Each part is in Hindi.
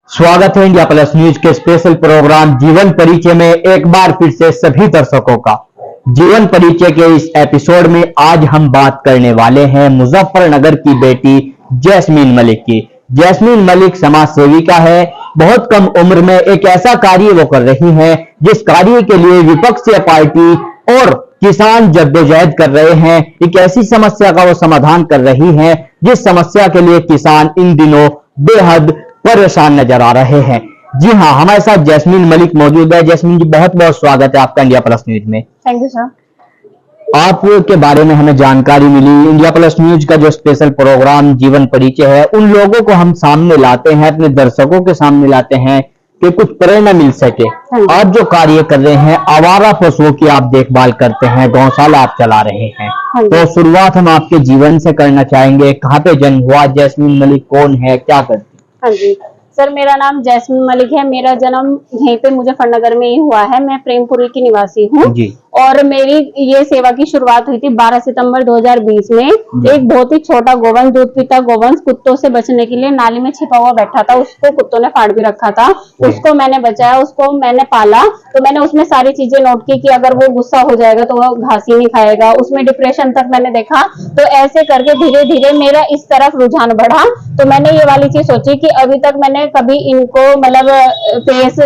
स्वागत है इंडिया प्लस न्यूज के स्पेशल प्रोग्राम जीवन परिचय में एक बार फिर से सभी दर्शकों का। जीवन परिचय के इस एपिसोड में आज हम बात करने वाले हैं मुजफ्फरनगर की बेटी जैस्मीन मलिक की। जैस्मीन मलिक समाज सेविका है। बहुत कम उम्र में एक ऐसा कार्य वो कर रही हैं जिस कार्य के लिए विपक्षी पार्टी और किसान जद्दोजहद कर रहे हैं। एक ऐसी समस्या का वो समाधान कर रही हैं जिस समस्या के लिए किसान इन दिनों बेहद परेशान नजर आ रहे हैं। जी हाँ, हमारे साथ जैस्मीन मलिक मौजूद है। जैस्मीन जी, बहुत बहुत स्वागत है आपका इंडिया प्लस न्यूज में। Thank you sir. आपके बारे में हमें जानकारी मिली। इंडिया प्लस न्यूज का जो स्पेशल प्रोग्राम जीवन परिचय है, उन लोगों को हम सामने लाते हैं, अपने दर्शकों के सामने लाते हैं कि कुछ प्रेरणा मिल सके। आप जो कार्य कर रहे हैं, आवारा पशुओं की आप देखभाल करते हैं, गौशाला आप चला रहे हैं, तो शुरुआत हम आपके जीवन से करना चाहेंगे। कहाँ पे जन्म हुआ? जैस्मीन मलिक कौन है, क्या करती? हाँ जी सर, मेरा नाम जैस्मीन मलिक है। मेरा जन्म यहीं पे मुजफ्फरनगर में ही हुआ है। मैं प्रेमपुरी की निवासी हूँ और मेरी ये सेवा की शुरुआत हुई थी 12 सितंबर 2020 में। एक बहुत ही छोटा गोवंश, दूध पीता गोवंश, कुत्तों से बचने के लिए नाली में छिपा हुआ बैठा था। उसको कुत्तों ने फाड़ भी रखा था। उसको मैंने बचाया, उसको मैंने पाला। तो मैंने उसमें सारी चीजें नोट की कि अगर वो गुस्सा हो जाएगा तो वो घास ही नहीं खाएगा। उसमें डिप्रेशन तक मैंने देखा। तो ऐसे करके धीरे धीरे मेरा इस तरफ रुझान बढ़ा। तो मैंने ये वाली चीज सोची कि अभी तक मैंने कभी इनको मतलब फेस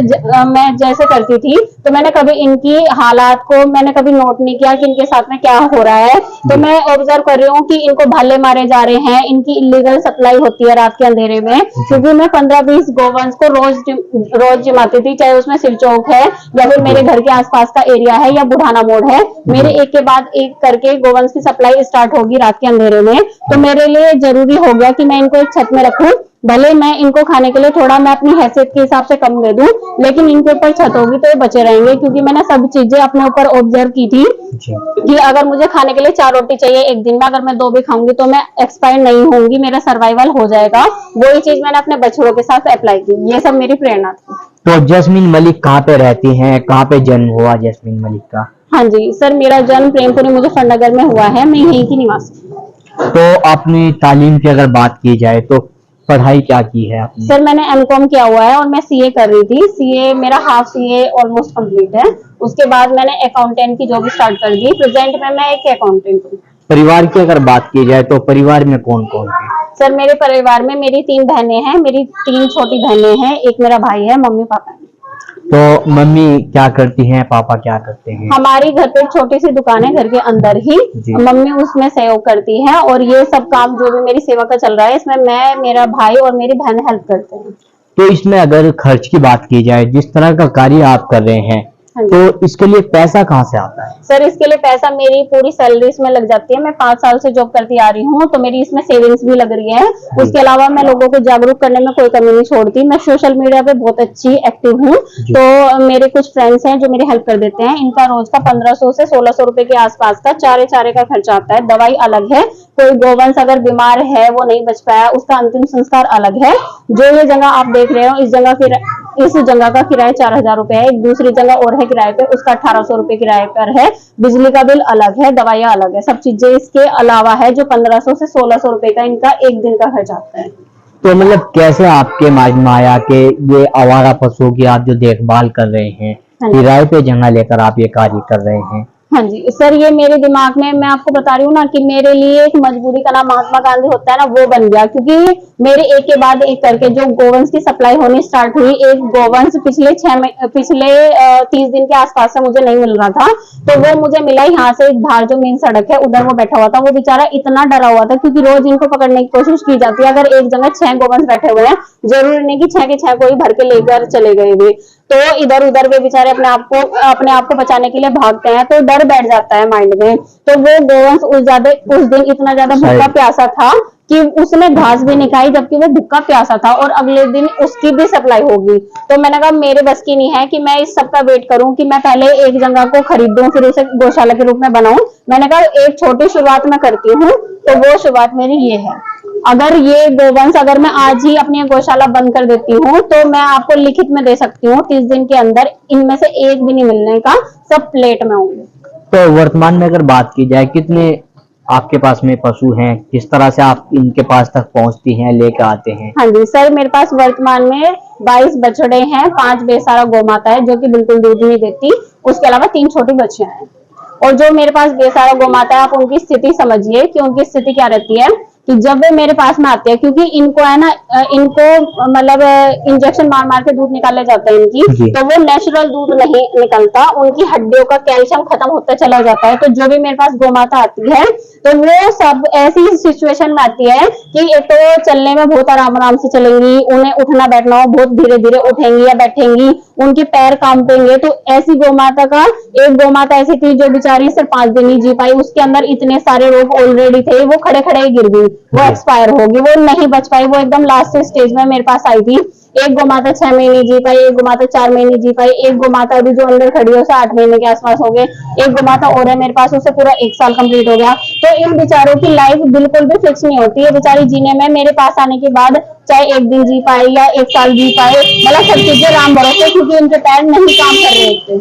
मैं जैसे करती थी, तो मैंने कभी इनकी हालात को मैंने कभी नोट नहीं किया कि इनके साथ में क्या हो रहा है। तो मैं ऑब्जर्व कर रही हूँ कि इनको भाले मारे जा रहे हैं, इनकी इलीगल सप्लाई होती है रात के अंधेरे में। क्योंकि मैं 15-20 गोवंश को रोज जिमाती थी, चाहे उसमें सिर चौक है या फिर मेरे घर के आसपास का एरिया है या बुढ़ाना मोड़ है। मेरे एक के बाद एक करके गोवंश की सप्लाई स्टार्ट होगी रात के अंधेरे में। तो मेरे लिए जरूरी हो गया कि मैं इनको एक छत में रखूं। भले मैं इनको खाने के लिए थोड़ा मैं अपनी हैसियत के हिसाब से कम दे दूं, लेकिन इनके ऊपर छत होगी तो ये बचे रहेंगे। क्योंकि मैंने सब चीजें अपने ऊपर ऑब्जर्व की थी कि अगर मुझे खाने के लिए 4 रोटी चाहिए एक दिन में, अगर मैं 2 भी खाऊंगी तो मैं एक्सपायर नहीं होंगी, मेरा सर्वाइवल हो जाएगा। वही चीज मैंने अपने बछड़ों के साथ अप्लाई की। ये सब मेरी प्रेरणा थी। तो जैस्मीन मलिक कहाँ पे रहती हैं, कहाँ पे जन्म हुआ जैस्मीन मलिक का? हाँ जी सर, मेरा जन्म प्रेमपुरी मुजफ्फरनगर में हुआ है। मैं यहीं की निवासी। तो अपनी तालीम की अगर बात की जाए तो पढ़ाई क्या की है आपने? सर मैंने एमकॉम किया हुआ है और मैं सीए कर रही थी। सीए मेरा हाफ सीए ऑलमोस्ट कंप्लीट है। उसके बाद मैंने अकाउंटेंट की जॉब स्टार्ट कर दी। प्रेजेंट में मैं एक अकाउंटेंट हूँ। परिवार की अगर बात की जाए तो परिवार में कौन कौन है? सर मेरे परिवार में मेरी 3 बहनें हैं। मेरी 3 छोटी बहनें हैं, एक मेरा भाई है, मम्मी पापा है। तो मम्मी क्या करती हैं, पापा क्या करते हैं? हमारी घर पे एक छोटी सी दुकान है घर के अंदर ही। मम्मी उसमें सहयोग करती है और ये सब काम जो भी मेरी सेवा का चल रहा है इसमें मैं, मेरा भाई और मेरी बहन हेल्प करते हैं। तो इसमें अगर खर्च की बात की जाए, जिस तरह का कार्य आप कर रहे हैं, तो इसके लिए पैसा कहाँ से आता है? सर इसके लिए पैसा मेरी पूरी सैलरी इसमें लग जाती है। मैं 5 साल से जॉब करती आ रही हूँ, तो मेरी इसमें सेविंग्स भी लग रही है। उसके अलावा मैं लोगों को जागरूक करने में कोई कमी नहीं छोड़ती। मैं सोशल मीडिया पे बहुत अच्छी एक्टिव हूँ। तो मेरे कुछ फ्रेंड्स हैं जो मेरी हेल्प कर देते हैं। इनका रोज का 1500 से 1600 रुपए के आसपास का चारे का खर्चा आता है। दवाई अलग है। कोई गोवंश अगर बीमार है, वो नहीं बच पाया, उसका अंतिम संस्कार अलग है। जो ये जगह आप देख रहे हो, इस जगह का किराया 4000 रुपए है। एक दूसरी जगह और है किराए पे, उसका 1800 रुपए किराए पर है। बिजली का बिल अलग है, दवाइयां अलग है, सब चीजें इसके अलावा है जो 1500 से 1600 रुपए का इनका एक दिन का खर्च आता है। तो मतलब कैसे आपके माइंड में आया कि ये आवारा पशुओं की आप जो देखभाल कर रहे हैं, किराए पे जगह लेकर आप ये कार्य कर रहे हैं? हाँ जी सर, ये मेरे दिमाग में, मैं आपको बता रही हूँ ना कि मेरे लिए एक मजबूरी का नाम महात्मा गांधी होता है ना, वो बन गया। क्योंकि मेरे एक के बाद एक करके जो गोवंश की सप्लाई होनी स्टार्ट हुई, एक गोवंश पिछले 30 दिन के आसपास से मुझे नहीं मिल रहा था। तो वो मुझे मिला यहाँ से, बाहर जो मेन सड़क है उधर वो बैठा हुआ था। वो बेचारा इतना डरा हुआ था क्योंकि रोज इनको पकड़ने की कोशिश की जाती है। अगर एक जगह 6 गोवंश बैठे हुए हैं, जरूरी नहीं कि 6 के 6 कोई भर के लेकर चले गए भी। तो इधर उधर वे बेचारे अपने आप को बचाने के लिए भागते हैं, तो डर बैठ जाता है माइंड में। तो वो गोवंश उस दिन इतना ज्यादा भूखा प्यासा था कि उसने घास भी नहीं खाई, जबकि वो भूखा प्यासा था और अगले दिन उसकी भी सप्लाई होगी। तो मैंने कहा मेरे बस की नहीं है कि मैं इस सब का वेट करूं कि मैं पहले एक जगह को खरीदूं फिर उसे गौशाला के रूप में बनाऊं। मैंने कहा एक छोटी शुरुआत मैं करती हूँ। तो वो शुरुआत मेरी ये है। अगर ये गोवंश अगर मैं आज ही अपनी गौशाला बंद कर देती हूँ तो मैं आपको लिखित में दे सकती हूँ 30 दिन के अंदर इनमें से एक भी नहीं मिलने का, सब प्लेट में होंगे। तो वर्तमान में अगर बात की जाए, कितने आपके पास में पशु हैं, किस तरह से आप इनके पास तक पहुंचती हैं, लेकर आते हैं? हाँ जी सर, मेरे पास वर्तमान में 22 बछड़े हैं, 5 बेसहारा गौ माता है जो कि बिल्कुल दूध नहीं देती, उसके अलावा 3 छोटी बच्चियां हैं। और जो मेरे पास बेसहारा गौ माता है, आप उनकी स्थिति समझिए कि उनकी स्थिति क्या रहती है कि जब वे मेरे पास में आते हैं, क्योंकि इनको है ना, इनको मतलब इंजेक्शन मार मार के दूध निकाले जाते हैं इनकी, तो वो नेचुरल दूध नहीं निकलता, उनकी हड्डियों का कैल्शियम खत्म होता चला जाता है। तो जो भी मेरे पास गौ माता आती है तो वो सब ऐसी सिचुएशन में आती है कि एक तो चलने में बहुत आराम आराम से चलेंगी, उन्हें उठना बैठना हो बहुत धीरे धीरे उठेंगी या बैठेंगी, उनके पैर कांपेंगे। तो ऐसी गौ माता का, एक गौ माता ऐसी थी जो बेचारी सिर्फ 5 दिन ही जी पाई, उसके अंदर इतने सारे रोग ऑलरेडी थे, वो खड़े खड़े ही गिर गई, वो एक्सपायर होगी, वो नहीं बच पाई, वो एकदम लास्ट स्टेज में मेरे पास आई थी। एक गौ माता 6 महीने जी पाई, एक गौ माता 4 महीने जी पाई, एक गौ माता अभी जो अंदर खड़ी है उसे 8 महीने के आसपास हो गए, एक गौ माता और है मेरे पास, उसे पूरा 1 साल कंप्लीट हो गया। तो इन बेचारों की लाइफ बिल्कुल भी फिक्स नहीं होती है, बेचारी जीने में मेरे पास आने के बाद चाहे 1 दिन जी पाए या 1 साल जी पाए, मतलब सब चीजें राम भरोसे, क्योंकि उनके पैर नहीं काम कर रहे थे।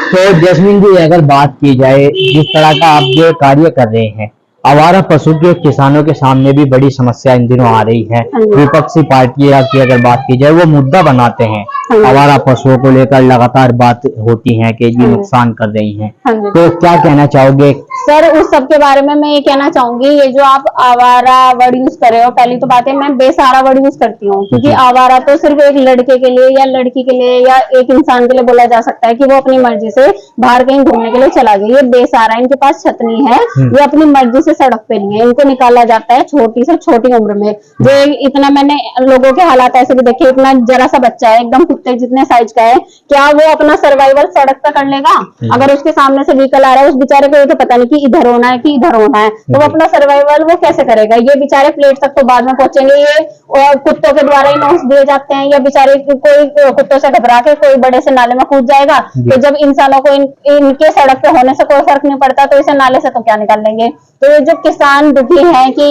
तो जैस्मिन जी, अगर बात की जाए जिस तरह का आप जो कार्य कर रहे हैं, आवारा पशु के किसानों के सामने भी बड़ी समस्या इन दिनों आ रही है। विपक्षी पार्टियां की अगर बात की जाए, वो मुद्दा बनाते हैं, आवारा पशुओं को लेकर लगातार बात होती है कि ये नुकसान कर रही हैं। तो क्या कहना चाहोगे? सर उस सब के बारे में मैं ये कहना चाहूंगी, ये जो आप आवारा वर्ड यूज कर रहे हो, पहली तो बात है मैं बेसहारा वर्ड यूज करती हूँ, क्योंकि आवारा तो सिर्फ एक लड़के के लिए या लड़की के लिए या एक इंसान के लिए बोला जा सकता है कि वो अपनी मर्जी से बाहर कहीं घूमने के लिए चला गया। ये बेसहारा, इनके पास छत नहीं है, ये अपनी मर्जी से सड़क पे नहीं है, इनको निकाला जाता है छोटी से छोटी उम्र में। जो इतना मैंने लोगों के हालात ऐसे भी देखे, इतना जरा सा बच्चा है एकदम कुत्ते जितने साइज का है, क्या वो अपना सर्वाइवल सड़क पे कर लेगा? अगर उसके सामने से व्हीकल आ रहा है, उस बेचारे को ये तो पता नहीं कि इधर होना है कि इधर होना है, तो वो अपना सर्वाइवल वो कैसे करेगा? ये बेचारे प्लेट तक तो बाद में पहुंचेंगे, ये कुत्तों के द्वारा ही नोच दिए जाते हैं, या बेचारे कोई कुत्तों से घबरा के कोई बड़े से नाले में कूद जाएगा। तो जब इंसानों को इनके सड़क पे होने से कोई फर्क नहीं पड़ता, तो इसे नाले से तो क्या निकाल लेंगे? तो ये जो किसान दुखी हैं कि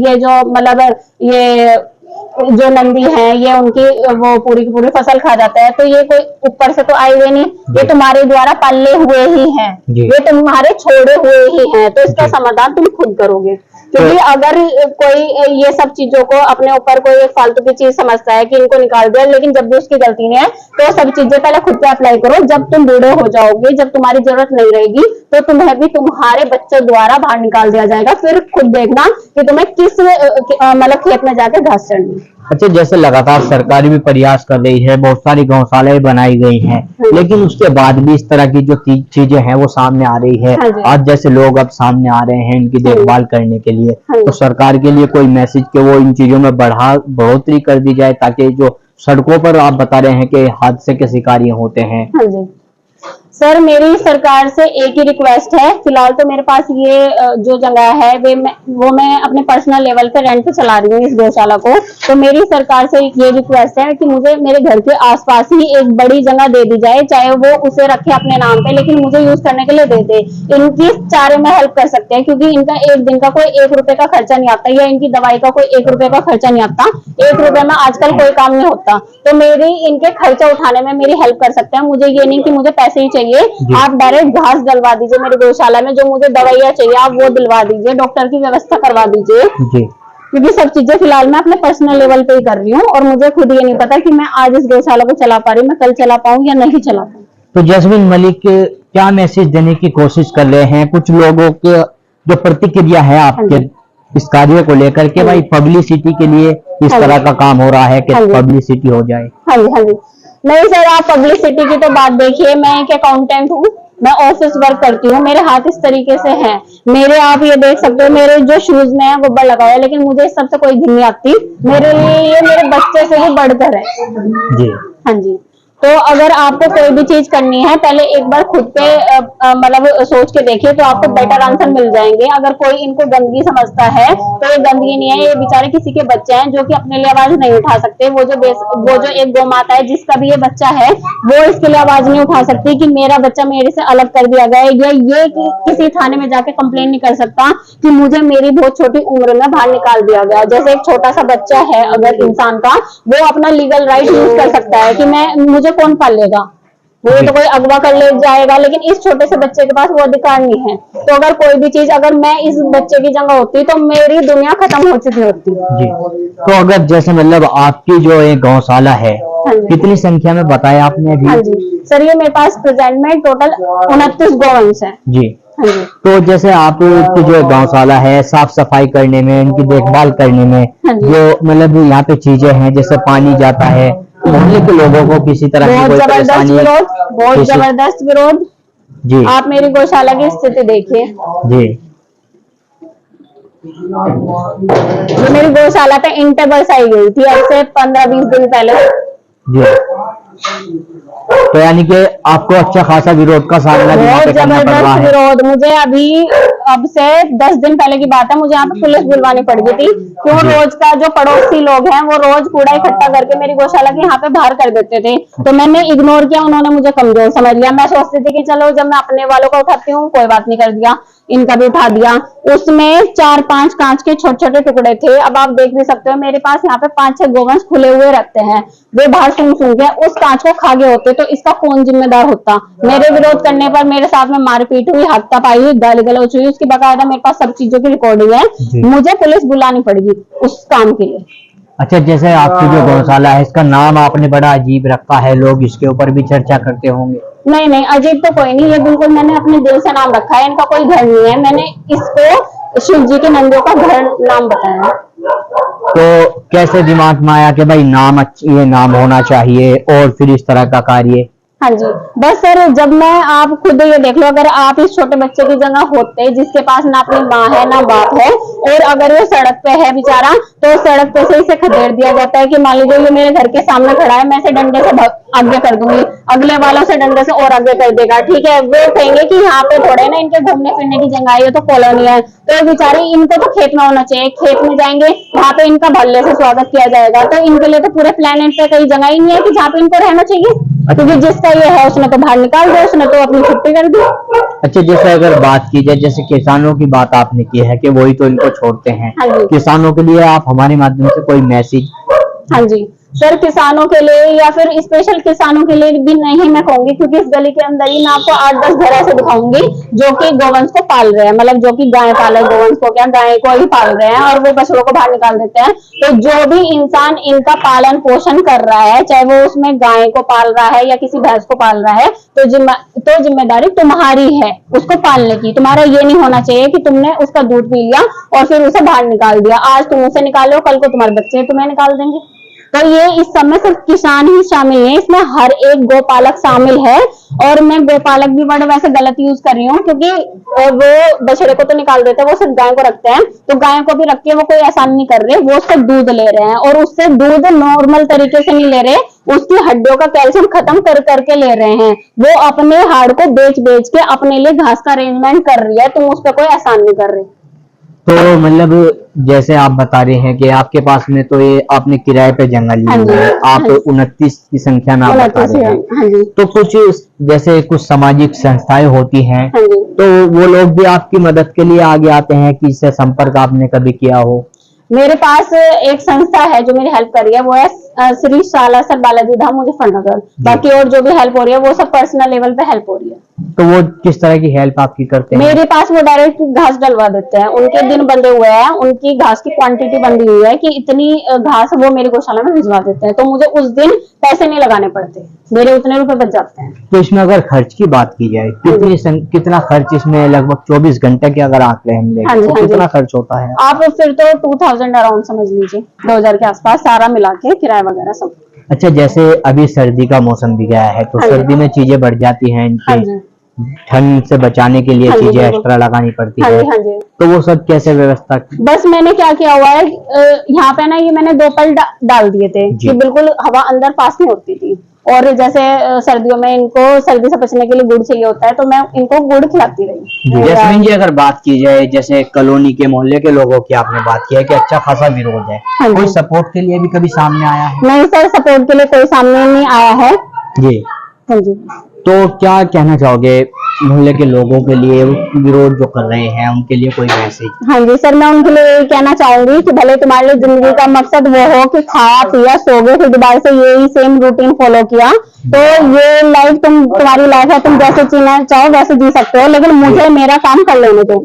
ये जो मतलब ये जो नंदी है, ये उनकी वो पूरी की पूरी फसल खा जाता है, तो ये कोई ऊपर से तो आए हुए नहीं, ये तुम्हारे द्वारा पाले हुए ही हैं, ये तुम्हारे छोड़े हुए ही हैं, तो इसका समाधान तुम खुद करोगे। क्योंकि अगर कोई ये सब चीजों को अपने ऊपर कोई एक फालतू की चीज समझता है कि इनको निकाल दिया, लेकिन जब भी उसकी गलती नहीं है, तो सब चीजें पहले खुद पे अप्लाई करो। जब तुम बूढ़े हो जाओगे, जब तुम्हारी जरूरत नहीं रहेगी, तो तुम्हें भी तुम्हारे बच्चे द्वारा बाहर निकाल दिया जाएगा। फिर खुद देखना कि तुम्हें किस मतलब खेत में जाके घास चढ़नी। अच्छा, जैसे लगातार सरकार भी प्रयास कर रही है, बहुत सारी गौशालाएं बनाई गई हैं, लेकिन उसके बाद भी इस तरह की जो चीजें हैं वो सामने आ रही है। आज जैसे लोग अब सामने आ रहे हैं इनकी देखभाल करने के लिए, तो सरकार के लिए कोई मैसेज कि वो इन चीजों में बढ़ोतरी कर दी जाए, ताकि जो सड़कों पर आप बता रहे हैं कि हादसे के शिकार होते हैं। सर मेरी सरकार से एक ही रिक्वेस्ट है, फिलहाल तो मेरे पास ये जो जगह है वो मैं अपने पर्सनल लेवल पे रेंट पे चला रही हूँ इस गौशाला को। तो मेरी सरकार से ये रिक्वेस्ट है कि मुझे मेरे घर के आसपास ही एक बड़ी जगह दे दी जाए, चाहे वो उसे रखे अपने नाम पे, लेकिन मुझे यूज करने के लिए दे दे। इनकी चारे में हेल्प कर सकते हैं, क्योंकि इनका एक दिन का कोई 1 रुपए का खर्चा नहीं आता, या इनकी दवाई का कोई 1 रुपए का खर्चा नहीं आता। 1 रुपए में आजकल कोई काम नहीं होता, तो मेरी इनके खर्चा उठाने में मेरी हेल्प कर सकते हैं। मुझे ये नहीं कि मुझे पैसे ही चाहिए, आप डायरेक्ट घास डलवा दीजिए मेरे गौशाला में, जो मुझे दवाइयाँ चाहिए आप वो दिलवा दीजिए, डॉक्टर की व्यवस्था करवा दीजिए, क्योंकि सब चीजें फिलहाल मैं अपने पर्सनल लेवल पे ही कर रही हूँ, और मुझे खुद ये नहीं पता कि मैं आज इस गौशाला को चला पा रही हूँ, मैं कल चला पाऊँ या नहीं चला पाऊँ। तो जैस्मिन मलिक क्या मैसेज देने की कोशिश कर रहे हैं कुछ लोगों के जो प्रतिक्रिया है आपके इस कार्य को लेकर के, भाई पब्लिसिटी के लिए इस तरह का काम हो रहा है कि पब्लिसिटी हो जाए? हाँ जी नहीं सर, आप पब्लिसिटी की तो बात देखिए, मैं एक अकाउंटेंट हूँ, मैं ऑफिस वर्क करती हूँ, मेरे हाथ इस तरीके से हैं, मेरे आप ये देख सकते हो मेरे जो शूज में है गुब्बार लगा हुआ है, लेकिन मुझे इस सबसे कोई घिन नहीं आती, मेरे लिए ये मेरे बच्चे से भी बढ़कर है जी। हाँ जी, तो अगर आपको कोई भी चीज करनी है पहले एक बार खुद पे मतलब सोच के देखिए, तो आपको बेटर आंसर मिल जाएंगे। अगर कोई इनको गंदगी समझता है तो ये गंदगी नहीं है, ये बेचारे किसी के बच्चे हैं जो कि अपने लिए आवाज नहीं उठा सकते। वो जो एक गौ माता है जिसका भी ये बच्चा है, वो इसके लिए आवाज नहीं उठा सकती कि मेरा बच्चा मेरे से अलग कर दिया गया है, या ये किसी थाने में जाके कंप्लेन नहीं कर सकता कि मुझे मेरी बहुत छोटी उम्र में बाहर निकाल दिया गया। जैसे एक छोटा सा बच्चा है अगर इंसान का, वो अपना लीगल राइट यूज कर सकता है कि मुझे कौन पालेगा, वो तो कोई अगवा कर ले जाएगा, लेकिन इस छोटे से बच्चे के पास वो अधिकार नहीं है। तो अगर कोई भी चीज, अगर मैं इस बच्चे की जगह होती तो मेरी दुनिया खत्म हो चुकी होती। जी। तो अगर जैसे मतलब आपकी जो एक गौशाला है, हाँ जी, कितनी संख्या में बताया आपने अभी? हाँ जी सर, ये मेरे पास प्रेजेंट में टोटल 29 गोवंश है। जी। हाँ जी। तो जैसे आपकी जो गौशाला है, साफ सफाई करने में, इनकी देखभाल करने में, हाँ जी, जो मतलब यहाँ पे चीजें हैं, जैसे पानी जाता है, मोहल्ले के लोगों को किसी तरह की बहुत कोई जबरदस्त परेशानी? विरोध, बहुत किसी- जबरदस्त विरोध। जी आप मेरी गौशाला की स्थिति देखिए। जी। जो मेरी गौशाला पे ईंटें बरसाई गई थी आज से 15-20 दिन पहले। जी। तो यानी कि आपको अच्छा खासा विरोध का सामना भी यहाँ बहुत पे करना पड़ रहा जबरदस्त है। विरोध। मुझे अभी अब से 10 दिन पहले की बात है, मुझे यहाँ पे पुलिस बुलवानी पड़ गई थी। क्यों? जी। रोज का जो पड़ोसी लोग हैं वो रोज कूड़ा इकट्ठा करके मेरी गौशाला के यहाँ पे बाहर कर देते थे, तो मैंने इग्नोर किया, उन्होंने मुझे कमजोर समझ लिया। मैं सोचती थी कि चलो जब मैं अपने वालों को उठाती हूँ कोई बात नहीं, कर दिया, इनका भी उठा दिया। उसमें 4-5 कांच के छोटे छोटे टुकड़े थे। अब आप देख भी सकते हो मेरे पास यहाँ पे 5-6 गोवंश खुले हुए रखते हैं, वे बाहर सूंघ सूंघ के उस कांच को खा गए होते, तो इसका कौन जिम्मेदार होता? मेरे विरोध करने पर मेरे साथ में मारपीट हुई, हाथापाई हुई, गाली गलौज हुई, उसकी बकायदा मेरे पास सब चीजों की रिकॉर्डिंग है। मुझे पुलिस बुलानी पड़ेगी उस काम के लिए। अच्छा, जैसे आपकी जो गौशाला है, इसका नाम आपने बड़ा अजीब रखा है, लोग इसके ऊपर भी चर्चा करते होंगे। नहीं नहीं, अजीब तो कोई नहीं, ये बिल्कुल मैंने अपने दिल से नाम रखा है। इनका कोई घर नहीं है, मैंने इसको शिव जी के नंदियों का घर नाम बताया। तो कैसे दिमाग में आया कि भाई नाम ये नाम होना चाहिए और फिर इस तरह का कार्य? हाँ जी, बस सर, जब मैं, आप खुद ये देख लो, अगर आप इस छोटे बच्चे की जगह होते जिसके पास ना अपनी माँ है ना बाप है, और अगर वो सड़क पे है बेचारा, तो सड़क पे से इसे खदेड़ दिया जाता है कि मान लीजिए ये मेरे घर के सामने खड़ा है, मैं इसे डंडे से आगे कर दूंगी, अगले वालों से डंडे से और आगे कर देगा। ठीक है, वो कहेंगे कि यहाँ पे थोड़े ना इनके घूमने फिरने की जगह है, ये तो कॉलोनी है, तो बेचारे इनको तो खेत में होना चाहिए, खेत में जाएंगे वहां पे इनका भल्ले से स्वागत किया जाएगा। तो इनके लिए तो पूरे प्लेनेट पे कई जगह ही नहीं है कि जहाँ पे इनको रहना चाहिए, क्योंकि जिसका ये है उसने तो बाहर निकाल दिया, उसने तो अपनी छुट्टी कर दी। अच्छा, जैसे अगर बात की जाए, जैसे किसानों की बात आपने की है कि वही तो इनको छोड़ते हैं, हाँ जी। किसानों के लिए आप हमारे माध्यम से कोई मैसेज? हाँ जी सर, किसानों के लिए या फिर स्पेशल किसानों के लिए भी नहीं मैं कहूंगी, क्योंकि इस गली के अंदर ही मैं आपको 8-10 घर ऐसे दिखाऊंगी जो कि गोवंश को पाल रहे हैं, मतलब जो कि गाय पाले, गोवंश को क्या, गाय को ही पाल रहे हैं, और वो बछड़ों को बाहर निकाल देते हैं। तो जो भी इंसान इनका पालन पोषण कर रहा है, चाहे वो उसमें गाय को पाल रहा है या किसी भैंस को पाल रहा है, तो जिम्मेदारी तुम्हारी है उसको पालने की। तुम्हारा ये नहीं होना चाहिए कि तुमने उसका दूध पी लिया और फिर उसे बाहर निकाल दिया। आज तुम उसे निकालो, कल को तुम्हारे बच्चे तुम्हें निकाल देंगे। तो ये इस समय सिर्फ किसान ही शामिल है, इसमें हर एक गोपालक शामिल है। और मैं गोपालक भी वर्ड वैसे गलत यूज कर रही हूँ, क्योंकि वो बछड़े को तो निकाल देते हैं, वो सिर्फ गाय को रखते हैं, तो गाय को भी रख के वो कोई एहसान नहीं कर रहे, वो उससे दूध ले रहे हैं, और उससे दूध नॉर्मल तरीके से नहीं ले रहे, उसकी हड्डियों का कैल्शियम खत्म कर करके ले रहे हैं। वो अपने हाड़ को बेच बेच के अपने लिए घास का अरेंजमेंट कर रही है, तुम उस पर कोई एहसान नहीं कर रहे। तो मतलब जैसे आप बता रहे हैं कि आपके पास में तो ये आपने किराए पे जंगल लिया है, आप 29 की संख्या में आप बता रहे हैं। हाँ जी। तो कुछ जैसे कुछ सामाजिक संस्थाएं होती हैं, हाँ जी। तो वो लोग भी आपकी मदद के लिए आगे आते हैं कि इससे संपर्क आपने कभी किया हो? मेरे पास एक संस्था है जो मेरी हेल्प कर रही है, वो है श्री सालासर बालाजी धाम मुजफ्फरनगर। बाकी और जो भी हेल्प हो रही है वो सब पर्सनल लेवल पे हेल्प हो रही है। तो वो किस तरह की हेल्प आपकी करते हैं? मेरे पास वो डायरेक्ट घास डलवा देते हैं, उनके दिन बंधे हुए हैं, उनकी घास की क्वांटिटी बंधी हुई है कि इतनी घास वो मेरी गौशाला में भिजवा देते हैं, तो मुझे उस दिन पैसे नहीं लगाने पड़ते, मेरे उतने रुपए बच जाते हैं। तो इसमें अगर खर्च की बात की जाए, कितना खर्च इसमें, लगभग 24 घंटे के अगर आंकड़े हम लें तो कितना खर्च होता है? आप फिर तो 2000 अराउंड समझ लीजिए, 2000 के आसपास सारा मिला के किराया वगैरह सब। अच्छा, जैसे अभी सर्दी का मौसम भी गया है, तो सर्दी में चीजें बढ़ जाती हैं, इनकी ठंड से बचाने के लिए चीजें एक्स्ट्रा लगानी पड़ती है, तो वो सब कैसे व्यवस्था? बस मैंने क्या किया हुआ है, यहाँ पे ना ये मैंने 2 पल डाल दिए थे कि बिल्कुल हवा अंदर पास नहीं होती थी। और जैसे सर्दियों में इनको सर्दी से बचने के लिए गुड़ चाहिए होता है, तो मैं इनको गुड़ खिलाती रही। जैस्मीन जी, अगर बात की जाए जैसे कॉलोनी के मोहल्ले के लोगों की आपने बात की है कि अच्छा खासा विरोध है, कोई सपोर्ट के लिए भी कभी सामने आया है? नहीं सर, सपोर्ट के लिए कोई सामने नहीं आया है। जी। हाँ जी। तो क्या कहना चाहोगे मोहल्ले के लोगों के लिए विरोध जो कर रहे हैं उनके लिए कोई मैसेज? हाँ जी सर, मैं उनके लिए यही कहना चाहूंगी कि भले तुम्हारे लिए जिंदगी का मकसद वो हो कि खाया पिया सो गए, फिर दोबारा से यही सेम रूटीन फॉलो किया, तो ये लाइफ तुम्हारी लाइफ है, तुम जैसे जीना चाहो वैसे जी सकते हो, लेकिन मुझे मेरा काम कर लेने दो।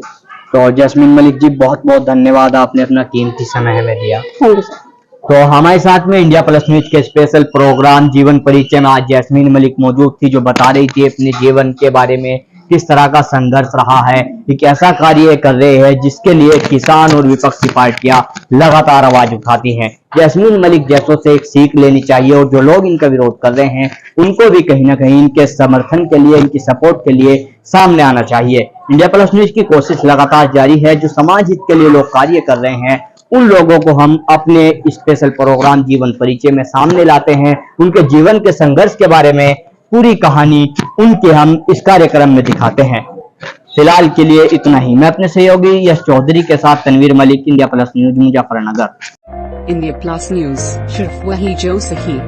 तो जैस्मीन मलिक जी, बहुत बहुत धन्यवाद, आपने अपना कीमती समय हमें दिया। Thank you sir. तो हमारे साथ में इंडिया प्लस न्यूज के स्पेशल प्रोग्राम जीवन परिचय में आज जैस्मीन मलिक मौजूद थी, जो बता रही थी अपने जीवन के बारे में, किस तरह का संघर्ष रहा है, एक ऐसा कार्य कर रहे हैं जिसके लिए किसान और विपक्षी पार्टियां लगातार आवाज उठाती हैं। जैस्मीन मलिक जैसों से एक सीख लेनी चाहिए और जो लोग इनका विरोध कर रहे हैं उनको भी कहीं ना कहीं इनके समर्थन के लिए, इनकी सपोर्ट के लिए सामने आना चाहिए। इंडिया प्लस न्यूज की कोशिश लगातार जारी है, जो समाज हित के लिए लोग कार्य कर रहे हैं उन लोगों को हम अपने स्पेशल प्रोग्राम जीवन परिचय में सामने लाते हैं, उनके जीवन के संघर्ष के बारे में पूरी कहानी उनके हम इस कार्यक्रम में दिखाते हैं। फिलहाल के लिए इतना ही। मैं अपने सहयोगी यश चौधरी के साथ Tanveer Malik, India plus news, Muzaffarnagar. India plus news, सिर्फ वही जो सही।